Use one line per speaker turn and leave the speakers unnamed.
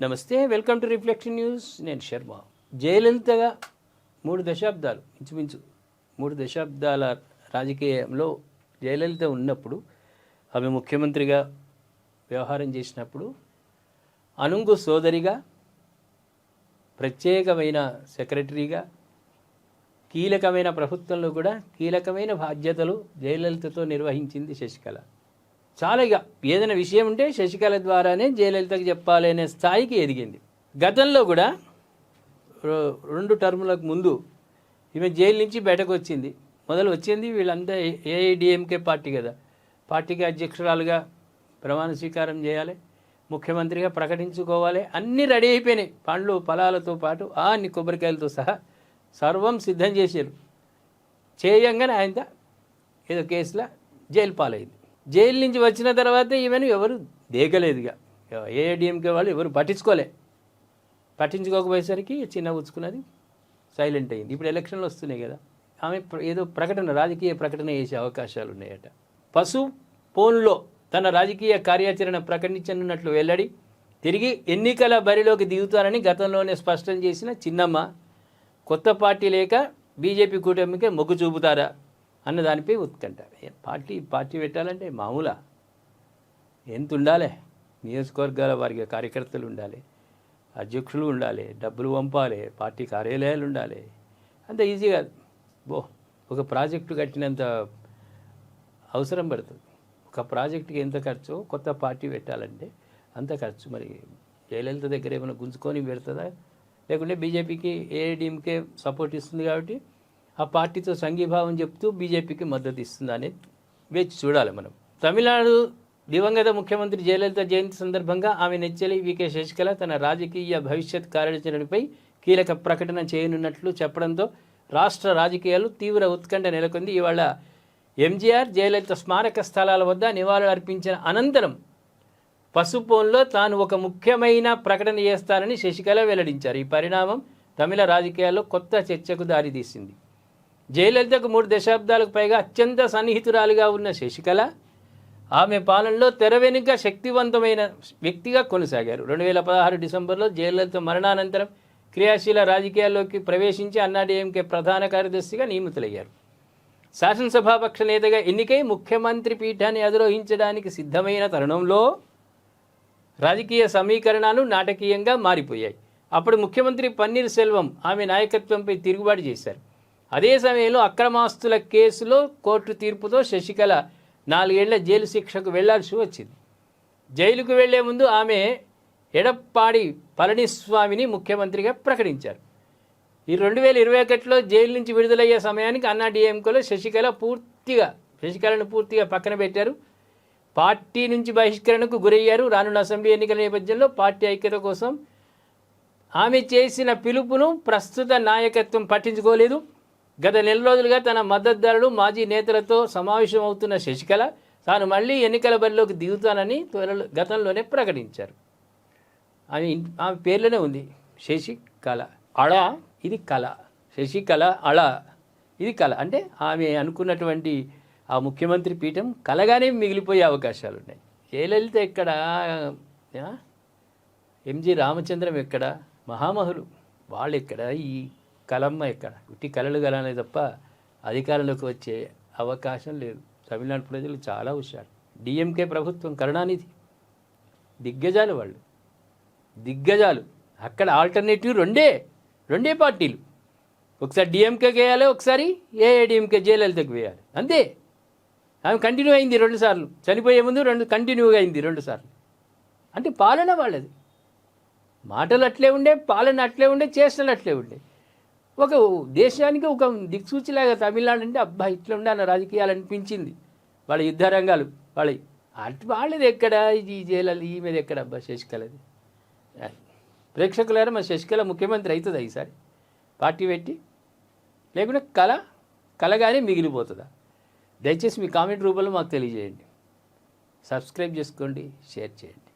నమస్తే, welcome to reflection news. నేను శర్మ. జయలలితగా 3 దశాబ్దాలు, ఇంచుమించు 3 దశాబ్దాల రాజకీయంలో జయలలిత ఉన్నప్పుడు, ఆమె ముఖ్యమంత్రిగా వ్యవహారం చేసినప్పుడు అనుంగు సోదరిగా, ప్రత్యేకమైన సెక్రటరీగా, కీలకమైన ప్రభుత్వంలో కూడా కీలకమైన బాధ్యతలు జయలలితతో నిర్వహించింది శశికళ. చాలా ఏదైనా విషయం ఉంటే శశికళ ద్వారానే జయలలితకు చెప్పాలి అనే స్థాయికి ఎదిగింది. గతంలో కూడా 2 టర్ములకు ముందు ఈమె జైలు నుంచి బయటకు వచ్చింది. వచ్చింది వీళ్ళంతా ఏఐడిఎంకే పార్టీ కదా, పార్టీకి అధ్యక్షురాలుగా ప్రమాణ స్వీకారం చేయాలి, ముఖ్యమంత్రిగా ప్రకటించుకోవాలి, అన్నీ రెడీ అయిపోయినాయి. పండ్లు ఫలాలతో పాటు అన్ని కొబ్బరికాయలతో సహా సర్వం సిద్ధం చేశారు. చేయంగానే ఆయన ఏదో కేసులో జైలు పాలైంది. జైలు నుంచి వచ్చిన తర్వాత ఈమెను ఎవరు దేకలేదుగా, ఏఐడిఎంకే వాళ్ళు ఎవరు పట్టించుకోకపోయేసరికి చిన్న ఉచ్చుకున్నది, సైలెంట్ అయింది. ఇప్పుడు ఎలక్షన్లు వస్తున్నాయి కదా, ఆమె ఏదో రాజకీయ ప్రకటన చేసే అవకాశాలు ఉన్నాయట. పసుపోన్లో తన రాజకీయ కార్యాచరణ ప్రకటించనున్నట్లు వెల్లడి, తిరిగి ఎన్నికల బరిలోకి దిగుతారని గతంలోనే స్పష్టం చేసిన చిన్నమ్మ, కొత్త పార్టీ లేక బీజేపీ కూటమికే మొగ్గు చూపుతారా అన్న దానిపై ఉత్కంఠ. పార్టీ పెట్టాలంటే మామూలా? ఎంత ఉండాలి, నియోజకవర్గాల వారికి కార్యకర్తలు ఉండాలి, అధ్యక్షులు ఉండాలి, డబ్బులు పంపాలి, పార్టీ కార్యాలయాలు ఉండాలి. అంత ఈజీ కాదు. ఒక ప్రాజెక్టు కట్టినంత అవసరం పడుతుంది. ఒక ప్రాజెక్టుకి ఎంత ఖర్చు, కొత్త పార్టీ పెట్టాలంటే అంత ఖర్చు. మరి జయలలిత దగ్గర ఏమైనా గుంజుకొని పెడుతుందా, లేకుంటే బీజేపీకి ఏఐడిఎంకే సపోర్ట్ ఇస్తుంది కాబట్టి ఆ పార్టీతో సంఘీభావం చెప్తూ బీజేపీకి మద్దతు ఇస్తుందా అనేది వేచి చూడాలి మనం. తమిళనాడు దివంగత ముఖ్యమంత్రి జయలలిత జయంతి సందర్భంగా ఆమె నెచ్చెలి వికే శశికళ తన రాజకీయ భవిష్యత్ కార్యాచరణపై కీలక ప్రకటన చేయనున్నట్లు చెప్పడంతో రాష్ట్ర రాజకీయాలు తీవ్ర ఉత్కంఠ నెలకొంది. ఇవాళ ఎంజీఆర్ జయలలిత స్మారక స్థలాల వద్ద నివాళులు అర్పించిన అనంతరం పసుపోన్లో తాను ఒక ముఖ్యమైన ప్రకటన చేస్తానని శశికళ వెల్లడించారు. ఈ పరిణామం తమిళ రాజకీయాల్లో కొత్త చర్చకు దారితీసింది. జయలలితకు 3 దశాబ్దాలకు పైగా అత్యంత సన్నిహితురాలిగా ఉన్న శశికళ ఆమె పాలనలో తెర వెనుక శక్తివంతమైన వ్యక్తిగా కొనసాగారు. 2016 డిసెంబర్లో జయలలిత మరణానంతరం క్రియాశీల రాజకీయాల్లోకి ప్రవేశించి అన్నాడీఎంకే ప్రధాన కార్యదర్శిగా నియమితులయ్యారు. శాసనసభాపక్ష నేతగా ఎన్నికై ముఖ్యమంత్రి పీఠాన్ని అధిరోహించడానికి సిద్ధమైన తరుణంలో రాజకీయ సమీకరణాలు నాటకీయంగా మారిపోయాయి. అప్పుడు ముఖ్యమంత్రి పన్నీర్ సెల్వం ఆమె నాయకత్వంపై తిరుగుబాటు చేశారు. అదే సమయంలో అక్రమాస్తుల కేసులో కోర్టు తీర్పుతో శశికళ 4 ఏళ్ల జైలు శిక్షకు వెళ్లాల్సి వచ్చింది. జైలుకు వెళ్లే ముందు ఆమె ఎడప్పాడి పళనిస్వామిని ముఖ్యమంత్రిగా ప్రకటించారు. ఈ 2021లో జైలు నుంచి విడుదలయ్యే సమయానికి అన్నాడీఎంకేలో శశికళను పూర్తిగా పక్కన పెట్టారు. పార్టీ నుంచి బహిష్కరణకు గురయ్యారు. రానున్న అసెంబ్లీ ఎన్నికల నేపథ్యంలో పార్టీ ఐక్యత కోసం ఆమె చేసిన పిలుపును ప్రస్తుత నాయకత్వం పట్టించుకోలేదు. గత నెల రోజులుగా తన మద్దతుదారులు, మాజీ నేతలతో సమావేశం అవుతున్న శశికళ తాను మళ్లీ ఎన్నికల బరిలోకి దిగుతానని గతంలోనే ప్రకటించారు. ఆమె పేర్లోనే ఉంది శశికళ. అళ ఇది కళ, శశికళ అళ ఇది కళ. అంటే ఆమె అనుకున్నటువంటి ఆ ముఖ్యమంత్రి పీఠం కలగానే మిగిలిపోయే అవకాశాలు ఉన్నాయి. జయలలిత ఎక్కడ, ఎంజి రామచంద్రం ఎక్కడ, మహామహులు వాళ్ళు ఎక్కడ, ఈ కలమ్మ ఎక్కడ? ఉట్టి కళలు కలనే తప్ప అధికారంలోకి వచ్చే అవకాశం లేదు. తమిళనాడు ప్రజలు చాలా హుషారు. డిఎంకే ప్రభుత్వం, కరుణానిధి దిగ్గజాలు, వాళ్ళు దిగ్గజాలు. అక్కడ ఆల్టర్నేటివ్ రెండే పార్టీలు. ఒకసారి డిఎంకేకి వేయాలి, ఒకసారి ఏఐడిఎంకే జయలలితకు వేయాలి, అంతే. ఆమె కంటిన్యూ అయింది 2 సార్లు, చనిపోయే ముందు కంటిన్యూగా అయింది 2 సార్లు. అంటే పాలన వాళ్ళది. మాటలు అట్లే ఉండే, పాలన అట్లే ఉండే, చేష్టలు అట్లే ఉండే. ఒక దేశానికి ఒక దిక్సూచిలాగా తమిళనాడు అంటే అబ్బా ఇట్లా ఉండాలి రాజకీయాలు అనిపించింది. వాళ్ళ యుద్ధ రంగాలు వాళ్ళది ఎక్కడ, ఈ జైలు ఈమెది ఎక్కడ? అబ్బా శశికళది. ప్రేక్షకులారా, మా శశికళ ముఖ్యమంత్రి అవుతుందా ఈసారి పార్టీ పెట్టి, లేకుంటే కలగానే మిగిలిపోతుందా? దయచేసి మీ కామెంట్ రూపంలో మాకు తెలియజేయండి. సబ్స్క్రైబ్ చేసుకోండి, షేర్ చేయండి.